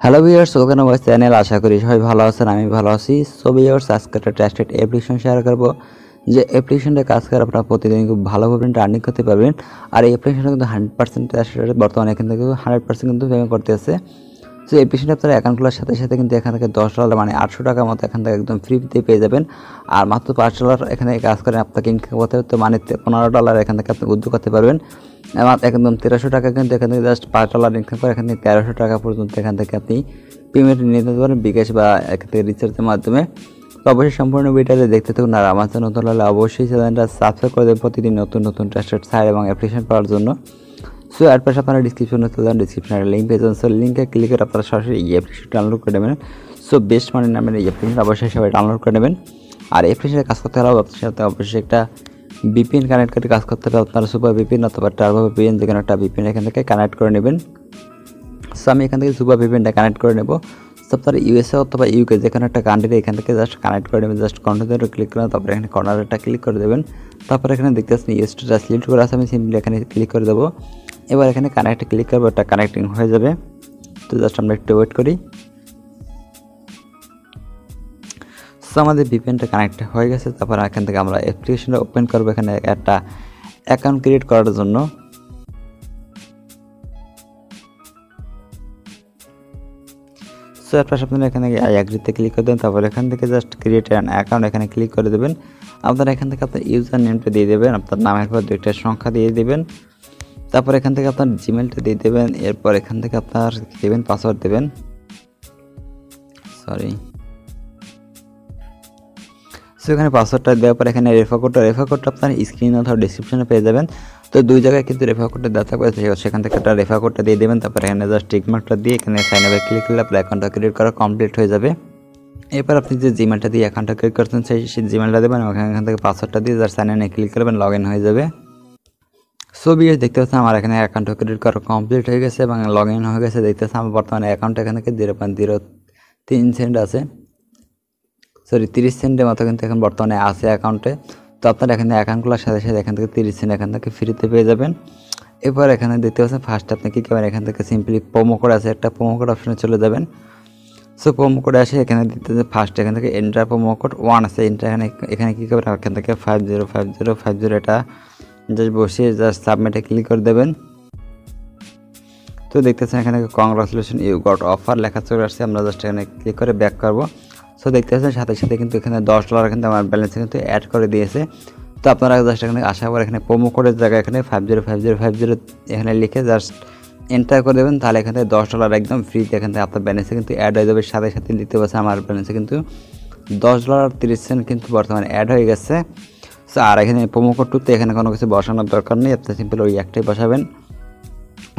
Hello viewers, welcome to my channel. আশা করি সবাই ভালো আছেন, আমি ভালো আছি। সো ভিউয়ার্স, আজকে একটা ট্রাস্টেড অ্যাপ্লিকেশন শেয়ার করব, যে অ্যাপ্লিকেশনটা কাজ করে আপনারা প্রতিদিন খুব ভালোভাবে আর্নিং করতে পারবেন। আর এই অ্যাপ্লিকেশনটা কিন্তু 100% ট্রাস্টেড, বর্তমানে এখান থেকে 100% কিন্তু পেমেন্ট করতেছে। সো অ্যাপ্লিকেশনটা আপনারা অ্যাকাউন্ট খোলার সাথে সাথে কিন্তু এখান থেকে $10 মানে 800 টাকার মতো এখান থেকে একদম ফ্রিতে পেয়ে যাবেন। আর মাত্র $5 এখানে কাজ করে আপনাকে ইনকাম করতে হবে, তো মানে $15 এখান থেকে আপনি উদ্যোগ করতে পারবেন। একদম 1300 টাকা কিন্তু এখান থেকে জাস্ট $5 ইনকাম করে এখান থেকে 1300 টাকা পর্যন্ত এখান থেকে আপনি পেমেন্ট নিয়ে নিতে পারেন বিকাশ বা এখান থেকে রিচার্জের মাধ্যমে। তো অবশ্যই সম্পূর্ণ ভিডিওটা দেখতে থাকুন। আর আমার চ্যানেল নতুন হলে অবশ্যই চ্যানেলটা সাবস্ক্রাইব করে দেবেন প্রতিদিন নতুন নতুন ট্রাস্টেড সাইট এবং অ্যাপ্লিকেশন পাওয়ার জন্য। সো এর পাশে আপনারা ডিসক্রিপশনে চলে যান, ডিসক্রিপশনে লিঙ্ক পেয়ে যান। সো লিঙ্কে ক্লিক করে আপনারা সরাসরি এই অ্যাপ্লিকেশন ডাউনলোড করে নেবেন। সো বেস্ট মানে নামের এই অ্যাপ্লিকেশন অবশ্যই সবাই ডাউনলোড করে নেবেন। আর অ্যাপ্লিকেশনে কাজ করতে হলে আপনার সাথে অবশ্যই একটা ভিপিএন কানেক্ট করে কাজ করতে হবে। আপনারা সুপার ভিপিএন অথবা টার্বো ভিপিএন যে কোনো একটা ভিপিএন এখান থেকে কানেক্ট করে নেবেন। সো আমি এখান থেকে সুপার ভিপিএনটা কানেক্ট করে নেব। সো আপনারা ইউএসএ অথবা ইউকে যে কোনো একটা কান্ট্রিতে এখান থেকে জাস্ট কানেক্ট করে নেবেন। জাস্ট কন্টিনিউতে ক্লিক করেন, তারপরে এখানে কর্নারটা ক্লিক করে দেবেন। তারপরে এখানে দেখতে পাচ্ছেন ইউএসটা সিলেক্ট করে আছে, আমি সিম্পলি এখানে ক্লিক করে দেবো। এবার এখানে কানেক্টে ক্লিক করবো, একটা কানেক্টিং হয়ে যাবে। তো জাস্ট আমরা একটু ওয়েট করি। সো আমাদের ভিপিএনটা কানেক্ট হয়ে গেছে। তারপর এখান থেকে আমরা অ্যাপ্লিকেশনটা ওপেন করবো এখানে একটা অ্যাকাউন্ট ক্রিয়েট করার জন্য। সো আপনার আপনারা এখানে আই অ্যাগ্রিতে ক্লিক করে দেবেন। তারপর এখান থেকে জাস্ট ক্রিয়েট অ্যান অ্যাকাউন্ট এখানে ক্লিক করে দেবেন। আপনারা এখান থেকে আপনার ইউজার নেমটা দিয়ে দেবেন, আপনার নামের পর দুইটা সংখ্যা দিয়ে দেবেন। তারপর এখান থেকে আপনার জিমেলটা দিয়ে দেবেন। এরপর এখান থেকে আপনার দেবেন পাসওয়ার্ড দেবেন। সো এখানে পাসওয়ার্ডটা দেওয়ার পর এখানে রেফার কোডটা আপনার স্ক্রিনে অথবা ডিসক্রিপশনে পেয়ে যাবেন। তো দুই জায়গায় কিন্তু রেফার কোডটা দেওয়া থাকবে, সেখান থেকে একটা রেফার কোডটা দিয়ে দেবেন। তারপর এখানে জাস্ট টিক মার্কটা দিয়ে এখানে সাইন আপে ক্লিক করলে আপনার অ্যাকাউন্টটা ক্রিয়েট করা কমপ্লিট হয়ে যাবে। এরপর আপনি যে জিমেলটা দিয়ে অ্যাকাউন্টটা ক্রিয়েট করছেন সেই জিমেলটা দেবেন এবং এখান থেকে পাসওয়ার্ডটা দিয়ে জাস্ট সাইন ইনে ক্লিক করবেন, লগ ইন হয়ে যাবে। সো ভিউয়ার্স, দেখতে পাচ্ছেন আমার এখানে অ্যাকাউন্টটা ক্রিয়েট করা কমপ্লিট হয়ে গেছে এবং লগ ইন হয়ে গেছে। দেখতে পাচ্ছেন আমার বর্তমানে অ্যাকাউন্ট এখান থেকে 0.03 সেন্ট আছে, 30 সেন্টের মতো কিন্তু এখন বর্তমানে আছে অ্যাকাউন্টে। তো আপনারা এখানে অ্যাকাউন্ট খোলার সাথে সাথে এখান থেকে 30 সেন্ট এখান থেকে ফ্রিতে পেয়ে যাবেন। এরপর এখানে দেখতে পাচ্ছেন ফার্স্টে আপনি কী করবেন, এখান থেকে সিম্পলি প্রোমো কোড আছে, একটা প্রোমো কোড অপশনে চলে যাবেন। সো প্রোমো কোডে আসে এখানে দিতে ফার্স্ট এখান থেকে এন্টার প্রোমো কোড 1 আছে, এখানে কী করবেন, এখান থেকে 505050 এটা জাস্ট বসিয়ে জাস্ট সাবমিটে ক্লিক করে দেবেন। তো দেখতেছেন এখানে কংগ্রাচুলেশন ইউ গট অফার লেখা চলে আসছে। আমরা জাস্ট এখানে ক্লিক করে ব্যাক করবো। সো দেখতে পাচ্ছেন সাথে সাথে কিন্তু এখানে $10 কিন্তু আমার ব্যালেন্সে কিন্তু অ্যাড করে দিয়েছে। তো আপনারা জাস্ট এখানে আসার পর এখানে প্রোমো কোডের জায়গায় এখানে 505050 এখানে লিখে জাস্ট এন্টার করে দেবেন। তাহলে এখান থেকে $10 একদম ফ্রিতে এখান থেকে আপনার ব্যালেন্সে কিন্তু অ্যাড হয়ে যাবে। সাথে সাথে দিতে পারছে আমার ব্যালেন্সে কিন্তু $10.30 কিন্তু বর্তমানে অ্যাড হয়ে গেছে। সো আর এখানে প্রোমো কোডটুতে এখানে কোনো কিছু বসানোর দরকার নেই, আপনি সিম্পল ওই একটাই বসাবেন।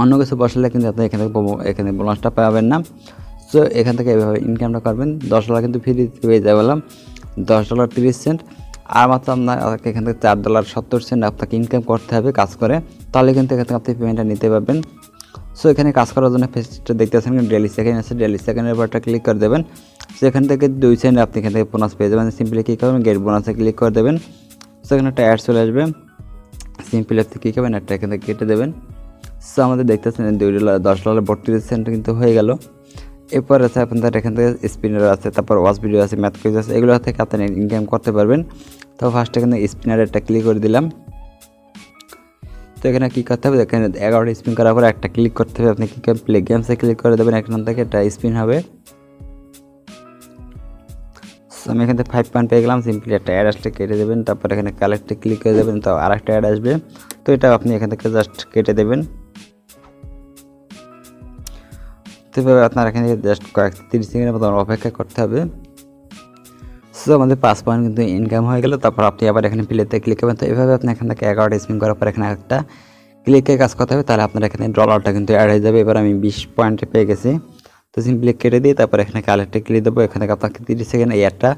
অন্য কিছু বসালে কিন্তু আপনি এখান থেকে এখানে বোনাসটা পাবেন না। সো এখান থেকে এভাবে ইনকামটা করবেন। $10 কিন্তু ফ্রি পেয়ে যাবে, বললাম $10.30। আর মাত্র আপনার এখান থেকে $4.70 আপনাকে ইনকাম করতে হবে কাজ করে, তাহলে কিন্তু এখান থেকে আপনি পেমেন্টটা নিতে পারবেন। সো এখানে কাজ করার জন্য ফেসটা দেখতে পাচ্ছেন ডেলি সেকেন্ড আছে, ডেলি সেকেন্ডের উপরটা ক্লিক করে দেবেন। সো এখান থেকে 2 সেন্ট আপনি এখান থেকে বোনাস পেয়ে যাবেন। সিম্পলি কী করবেন, গেট বোনাসে ক্লিক করে দেবেন। সো এখানে একটা অ্যাড চলে আসবে, সিম্পলি আপনি কী করবেন, একটা এখান থেকে কেটে দেবেন। সো আমাদের দেখতেছেন $10.32 কিন্তু হয়ে গেল। এরপর আছে আপনাদের এখান থেকে স্পিনার আছে, তারপর ওয়াচ ভিডিও আছে, ম্যাথ কুইজ আছে, এগুলো থেকে আপনি ইনকাম করতে পারবেন। তো ফার্স্ট এখানে স্পিনার একটা ক্লিক করে দিলাম। তো এখানে কী করতে হবে, এখানে 11টা স্পিন করার পর একটা ক্লিক করতে হবে। আপনি কী করবেন, প্লে গেমসে ক্লিক করে দেবেন, এখান থেকে একটা স্পিন হবে। আমি এখান থেকে 5 পয়েন্ট পেয়ে গেলাম। সিম্পলি একটা অ্যাড আসলে কেটে দেবেন, তারপর এখানে কালেক্টে ক্লিক করে দেবেন, তো আর একটা অ্যাড আসবে। তো এটা আপনি এখান থেকে জাস্ট কেটে দেবেন। তো এভাবে আপনার এখানে জাস্ট 30 সেকেন্ডের মতো অপেক্ষা করতে হবে। সো আমাদের 5 পয়েন্ট কিন্তু ইনকাম হয়ে গেল। তারপর আপনি আবার এখানে প্লেতে ক্লিক করবেন। তো এভাবে আপনি এখান থেকে 11টা স্পিন করার পর এখানে একটা ক্লিকে কাজ করতে হবে, তাহলে আপনার এখানে $1 কিন্তু অ্যাড হয়ে যাবে। এবার আমি 20 পয়েন্টে পেয়ে গেছি। তো সিম্পলি কেটে দিয়ে তারপর এখানে কালেক্টে ক্লিক দেবো। এখান থেকে আপনাকে 30 সেকেন্ড এই অ্যাডটা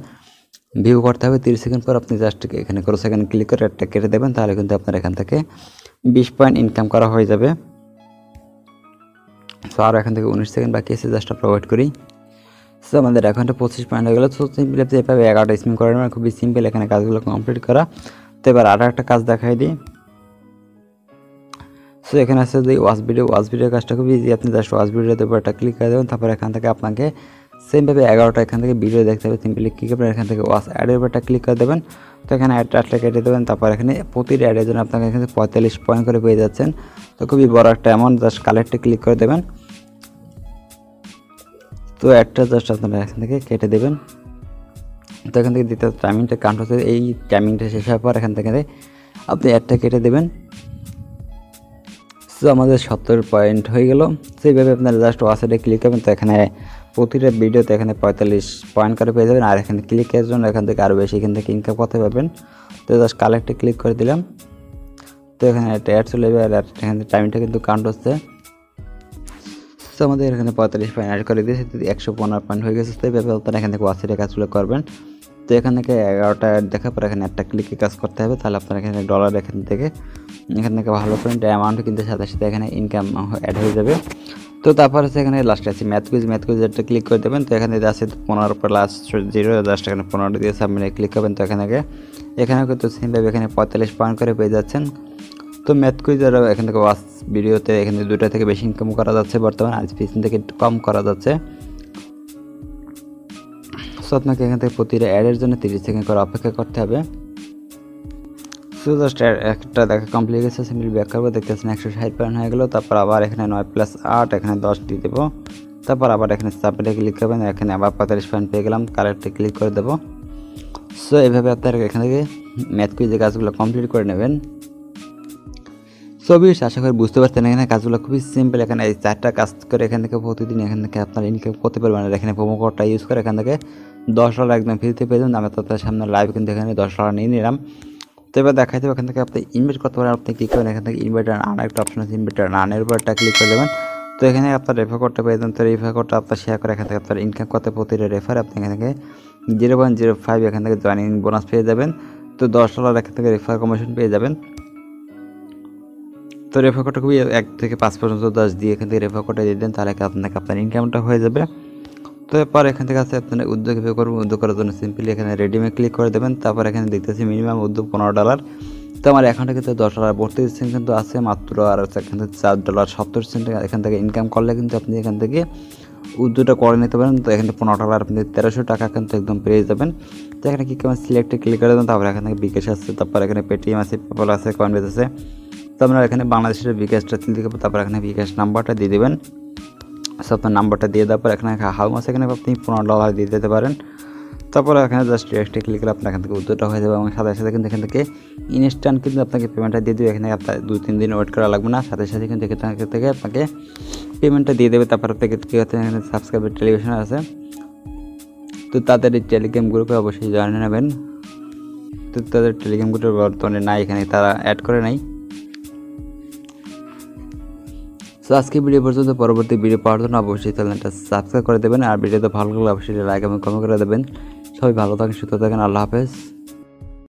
ভিউ করতে হবে। 30 সেকেন্ড পর আপনি জাস্ট এখানে কোনো সেকেন্ড ক্লিক করে অ্যাডটা কেটে দেবেন, তাহলে কিন্তু আপনার এখান থেকে 20 পয়েন্ট ইনকাম করা হয়ে যাবে। সো আর এখান থেকে 19 সেকেন্ড বাকি আছে, জাস্ট আমরা ওয়েট করি। সো আমাদের অ্যাকাউন্টে 25 পয়েন্ট হয়ে গেল। সো সিম্পলি আপনি এভাবে 11টা স্পিন করার মানে খুবই সিম্পল এখানে কাজগুলো কমপ্লিট করা। তো এবার আরও একটা কাজ দেখাই দিই। সো এখানে আছে যে ওয়াচ ভিডিও কাজটা খুবই ইজি। আপনি জাস্ট ওয়াচ ভিডিওতে উপর একটা ক্লিক করে দেবেন, তারপর এখান থেকে আপনাকে সেমভাবে 11টা এখান থেকে ভিডিও দেখতে হবে। সিম্পলি ক্লিক করে এখান থেকে ওয়াচ অ্যাডের উপরটা ক্লিক করে দেবেন। তো এখানে অ্যাডটা কেটে দেবেন, তারপর এখানে প্রতিটি অ্যাডের জন্য আপনাকে এখানে 45 পয়েন্ট করে পেয়ে যাচ্ছেন। তো খুবই বড় একটা অ্যামাউন্ট, জাস্ট কালেক্টে ক্লিক করে দেবেন। তো অ্যাডটা জাস্ট আপনারা এখান থেকে কেটে দেবেন। তো এখান থেকে দ্বিতীয় টাইমিংটা কাউন্ট হচ্ছে, এই টাইমিংটা শেষ হওয়ার পর এখান থেকে আপনি অ্যাডটা কেটে দেবেন। সো আমাদের 70 পয়েন্ট হয়ে গেল। সেইভাবে আপনারা জাস্ট ওয়াচে ক্লিক করবেন। তো এখানে প্রতিটা ভিডিওতে এখানে 45 পয়েন্ট করে পেয়ে যাবেন। আর এখানে ক্লিকের জন্য এখান থেকে আরও বেশি এখান থেকে ইনকাম করতে পারবেন। তো জাস্ট কালেক্টে ক্লিক করে দিলাম। তো এখানে একটা অ্যাড চলে যাবে, আর এখানে টাইমটা কিন্তু কাউন্ট হচ্ছে। তো আমাদের এখানে 45 পয়েন্ট অ্যাড করে দিয়েছে, 115 পয়েন্ট হয়ে গেছে। তো এইভাবে আপনারা এখান থেকে ওয়াচের কাজগুলো করবেন। তো এখান থেকে 11টা অ্যাড দেখার পর এখানে একটা ক্লিকে কাজ করতে হবে, তাহলে আপনারা এখানে ডলার এখান থেকে ভালো পয়েন্ট অ্যামাউন্ট কিন্তু সাথে সাথে এখানে ইনকাম অ্যাড হয়ে যাবে। তো তারপর হচ্ছে এখানে লাস্টে আছে ম্যাথ কুইজ একটা ক্লিক করে দেবেন। তো এখানে আছে 15 পর লাস্ট 0, জাস্ট এখানে 15 দিয়ে সাবমিটে ক্লিক করবেন। তো এখানে কিন্তু সেমভাবে এখানে 45 পয়েন্ট করে পেয়ে যাচ্ছেন। তো ম্যাথ কুইজ আর এখান থেকে ওয়াচ ভিডিওতে এখানে 2টা থেকে বেশি ইনকাম করা যাচ্ছে বর্তমানে, আর পিছন থেকে একটু কম করা যাচ্ছে। সো আপনাকে এখান থেকে প্রতিটা অ্যাডের জন্য 30 সেকেন্ড করে অপেক্ষা করতে হবে। সো জাস্ট একটা দেখা কমপ্লিট হয়ে গেছে। সিম্পলি ব্যাক করবো, দেখতেছেন 160 পয়েন্ট হয়ে গেল। তারপর আবার এখানে 9 + 8 এখানে 10 দিয়ে দেবো। তারপর আবার এখানে সাবমিটে ক্লিক করবেন, এখানে আবার 45 পয়েন্ট পেয়ে গেলাম, কারেক্টে ক্লিক করে দেবো। সো এইভাবে আপনারা এখান থেকে ম্যাথ কুইজের কাজগুলো কমপ্লিট করে নেবেন। সো বিশ আশা করি বুঝতে পারছেন, এখানে কাজগুলো খুবই সিম্পল। এখানে এই 4টা কাজ করে এখান থেকে প্রতিদিন এখান থেকে আপনারা ইনকাম করতে পারবেন। আর এখানে প্রোমো কোডটা ইউজ করে এখান থেকে $10 একদম ফ্রিতে পেয়ে যাবেন। আমি তার সামনে লাইভ কিন্তু এখানে $10 নিয়ে নিলাম। তো এবার দেখাই দেবো এখান থেকে আপনি ইনভাইট করতে পারেন। আপনি কী করবেন, এখান থেকে ইনভাইট আন একটা অপশন আছে, ইনভাইট আনের উপরটা ক্লিক করে দেবেন। তো এখানে আপনার রেফার কোডটা পেয়ে যাবেন। তো রেফার কোডটা আপনার শেয়ার করে এখান থেকে আপনার ইনকাম করতে প্রতিটা রেফার আপনি এখান থেকে 0.05 এখান থেকে জয়েনিং বোনাস পেয়ে যাবেন। তো $10 এখান থেকে রেফার কমিশন পেয়ে যাবেন। তো রেফার কোডটা খুবই 1 থেকে 5 পর্যন্ত 10 দিয়ে এখান থেকে রেফার কোডটা দিয়ে দেন, তাহলে আপনার ইনকামটা হয়ে যাবে। তো এরপর এখান থেকে আছে আপনার উদ্যোগ কীভাবে করবেন। উদ্যোগ করার জন্য সিম্পলি এখানে রেডিমে ক্লিক করে দেবেন। তারপর এখানে দেখতেছি মিনিমাম উদ্যোগ $15। তো আমার অ্যাকাউন্টে কিন্তু $10 32 সেন্ট কিন্তু আছে মাত্র। আর এখান থেকে $4.70 এখান থেকে ইনকাম করলে কিন্তু আপনি এখান থেকে উদ্যোগটা করে নিতে পারেন। তো এখানে $15 আপনি 1300 টাকা কিন্তু একদম পেয়ে যাবেন। তো এখানে কি কেমন সিলেক্টে ক্লিক করে দেবেন। তারপর এখানে বিকাশ আছে, তারপর এখানে পেটিএম আছে, পেপাল আছে, কয়েনবেস আছে। তো আপনারা এখানে বাংলাদেশের বিকাশটা ক্লিক করবেন, তারপর এখানে বিকাশ নাম্বারটা দিয়ে দেবেন। সো আপনার নাম্বারটা দিয়ে দেওয়ার পর এখানে হাউ মাস এখানে আপনি $15 দিয়ে দিতে পারেন। তারপর এখানে জাস্ট রেজিস্ট্রে ক্লিক করে আপনার এখান থেকে উদ্যোগটা হয়ে যাবে, এবং সাথে সাথে কিন্তু এখান থেকে ইনস্ট্যান্ট কিন্তু আপনাকে পেমেন্টটা দিয়ে দেবে। এখানে আপনার 2-3 দিন ওয়েট করা লাগবে না, সাথে সাথে কিন্তু এখান থেকে আপনাকে পেমেন্টটা দিয়ে দেবে। তারপর থেকে কী হচ্ছে, এখানে সাবস্ক্রাইবার টেলিভিশন আছে। তো তাদের এই টেলিগ্রাম গ্রুপে অবশ্যই জয়েন নেবেন। তো তাদের টেলিগ্রাম গ্রুপে বর্তমানে নাই, এখানে তারা অ্যাড করে নাই। সো আজকে ভিডিও পর্যন্ত, পরবর্তী ভিডিও পাওয়ার জন্য অবশ্যই চ্যানেলটা সাবস্ক্রাইব করে দেবেন। আর ভিডিওতে ভালো লাগলে অবশ্যই লাইক এবং কমেন্ট করে দেবেন। সবাই ভালো থাকেন, সুস্থ থাকেন, আল্লাহ হাফেজ।